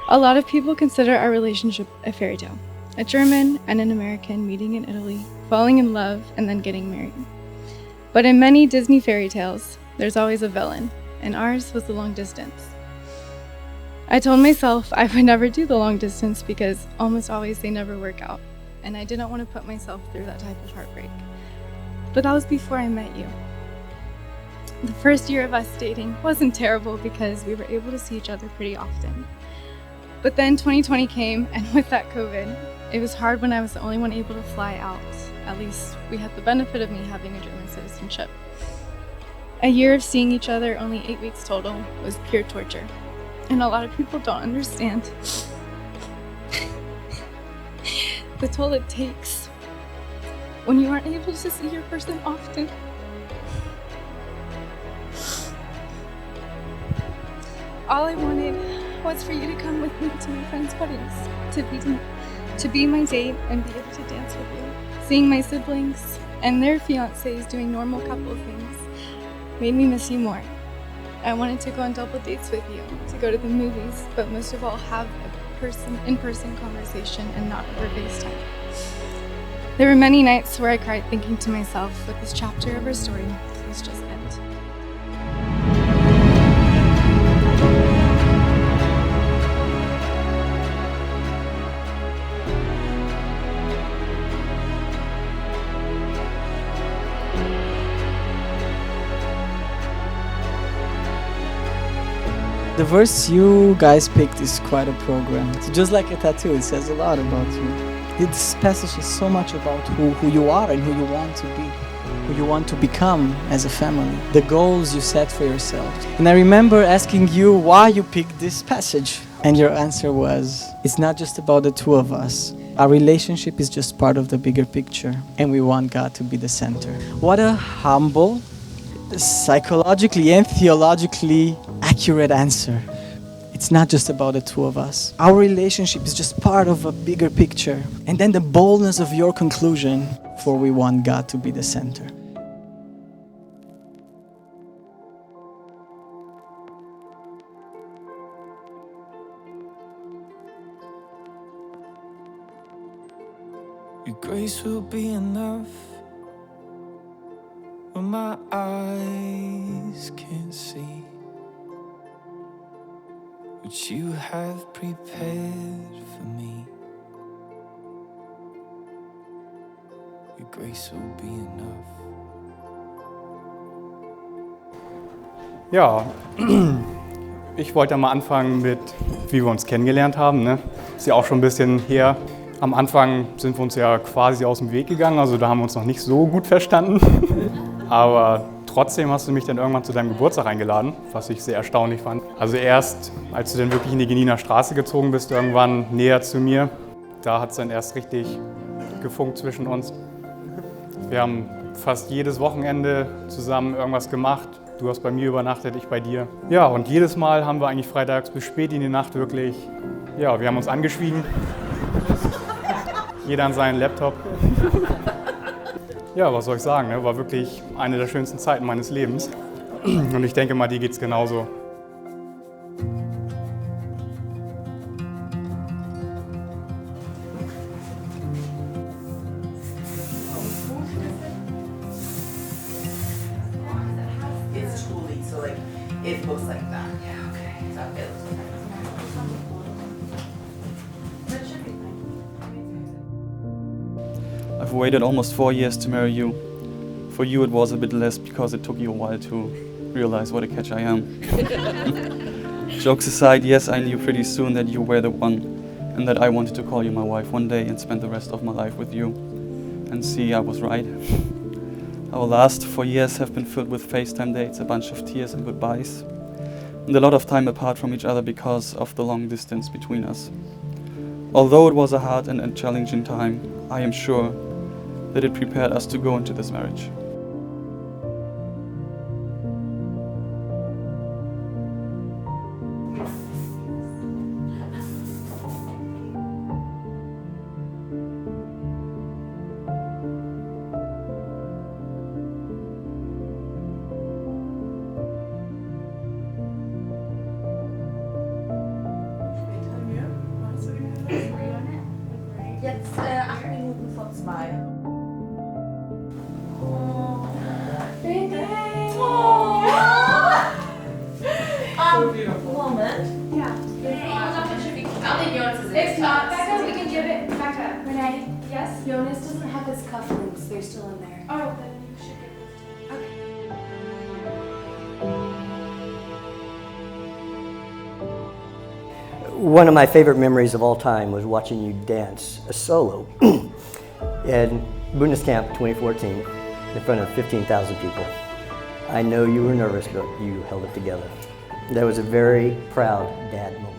A lot of people consider our relationship a fairy tale. A German and an American meeting in Italy, falling in love, and then getting married. But in many Disney fairy tales, there's always a villain, and ours was the long distance. I told myself I would never do the long distance because almost always they never work out, and I didn't want to put myself through that type of heartbreak. But that was before I met you. The first year of us dating wasn't terrible because we were able to see each other pretty often. But then 2020 came, and with that COVID, it was hard when I was the only one able to fly out. At least we had the benefit of me having a German citizenship. A year of seeing each other, only 8 weeks total, was pure torture. And a lot of people don't understand the toll it takes when you aren't able to see your person often. All I wanted was for you to come with me to my friends' weddings, to be my date and be able to dance with you. Seeing my siblings and their fiancés doing normal couple things made me miss you more. I wanted to go on double dates with you, to go to the movies, but most of all have a in-person conversation and not over FaceTime. There were many nights where I cried thinking to myself, with this chapter of our story, please just end. The verse you guys picked is quite a program. It's just like a tattoo, it says a lot about you. This passage is so much about who you are and who you want to be, who you want to become as a family, the goals you set for yourself. And I remember asking you why you picked this passage. And your answer was, it's not just about the two of us. Our relationship is just part of the bigger picture, and we want God to be the center. What a humble, psychologically and theologically accurate answer. It's not just about the two of us. Our relationship is just part of a bigger picture. And then the boldness of your conclusion, for we want God to be the center. Your grace will be enough when my eyes can't see what you have prepared for me. Your grace will be enough. Ja, ich wollte mal anfangen mit, wie wir uns kennengelernt haben. Ne? Ist ja auch schon ein bisschen her. Am Anfang sind wir uns ja quasi aus dem Weg gegangen, also da haben wir uns noch nicht so gut verstanden. Aber trotzdem hast du mich dann irgendwann zu deinem Geburtstag eingeladen, was ich sehr erstaunlich fand. Also erst, als du dann wirklich in die Geniner Straße gezogen bist, irgendwann näher zu mir, da hat es dann erst richtig gefunkt zwischen uns. Wir haben fast jedes Wochenende zusammen irgendwas gemacht. Du hast bei mir übernachtet, ich bei dir. Ja, und jedes Mal haben wir eigentlich freitags bis spät in die Nacht wirklich, ja, wir haben uns angeschwiegen. Jeder an seinen Laptop. Ja, was soll ich sagen, ne? War wirklich eine der schönsten Zeiten meines Lebens. Und ich denke mal, dir geht's genauso. It's truly, so like, it looks like that. Yeah, okay. So it looks like that. I've waited almost 4 years to marry you. For you it was a bit less because it took you a while to realize what a catch I am. Jokes aside, yes, I knew pretty soon that you were the one and that I wanted to call you my wife one day and spend the rest of my life with you. And see, I was right. Our last 4 years have been filled with FaceTime dates, a bunch of tears and goodbyes, and a lot of time apart from each other because of the long distance between us. Although it was a hard and challenging time, I am sure that it prepared us to go into this marriage. smile. So beautiful. Moment. Yeah. I think Jonas is It's not. Becca, we can give it. Becca. Renee. Yes? Jonas doesn't have his cufflinks. They're still in there. Oh, then you should give those to me. One of my favorite memories of all time was watching you dance a solo in Bundescamp 2014 in front of 15,000 people. I know you were nervous, but you held it together. That was a very proud dad moment.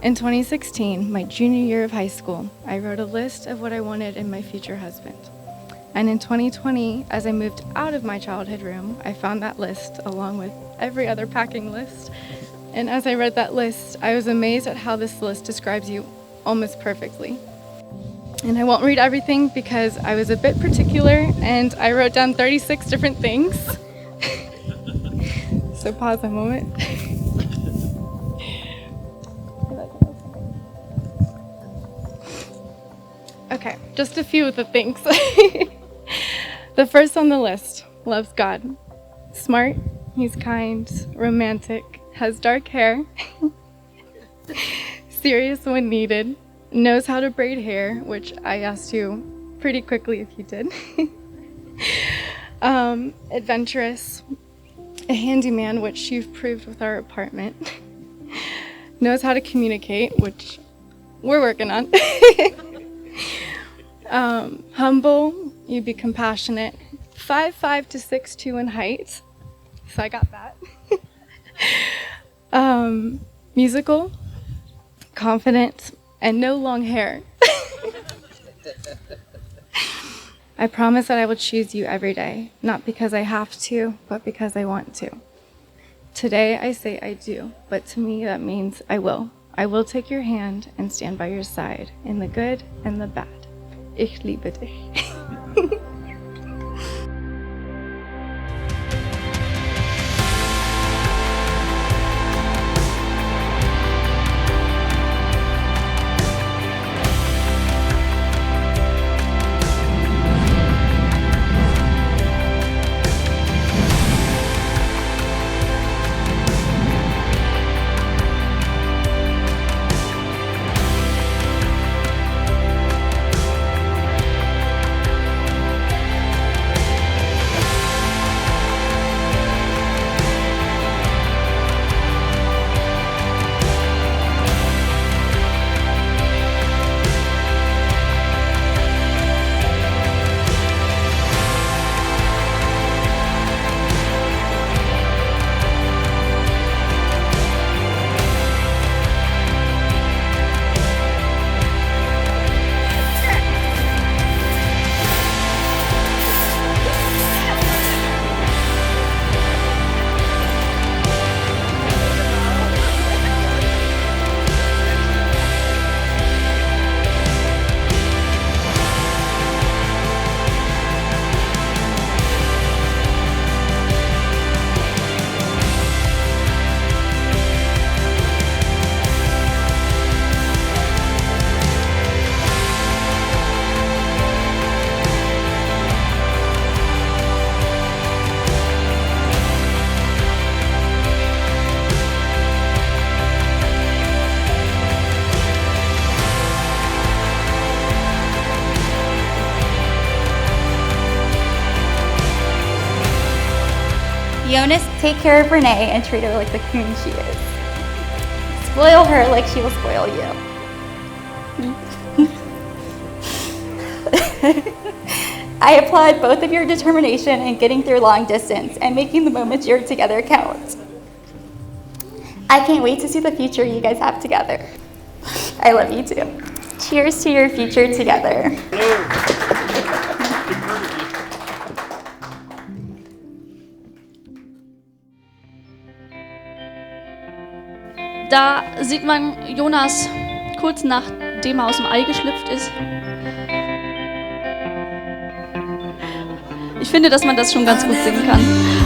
In 2016, my junior year of high school, I wrote a list of what I wanted in my future husband. And in 2020, as I moved out of my childhood room, I found that list along with every other packing list. And as I read that list, I was amazed at how this list describes you almost perfectly. And I won't read everything because I was a bit particular and I wrote down 36 different things. So pause a moment. Okay, just a few of the things. The first on the list, loves God. Smart, he's kind, romantic, has dark hair, serious when needed, knows how to braid hair, which I asked you pretty quickly if you did. Adventurous, a handyman, which you've proved with our apartment. Knows how to communicate, which we're working on. Humble, you'd be compassionate, 5'5" to 6'2" in height, so I got that. Musical, confident, and no long hair. I promise that I will choose you every day, not because I have to, but because I want to. Today I say I do, but to me that means I will. I will take your hand and stand by your side, in the good and the bad. Ich liebe dich. Jonas, take care of Renee and treat her like the queen she is. Spoil her like she will spoil you. I applaud both of your determination in getting through long distance and making the moments you're together count. I can't wait to see the future you guys have together. I love you too. Cheers to your future together. Da sieht man Jonas kurz nachdem er aus dem Ei geschlüpft ist. Ich finde, dass man das schon ganz gut singen kann.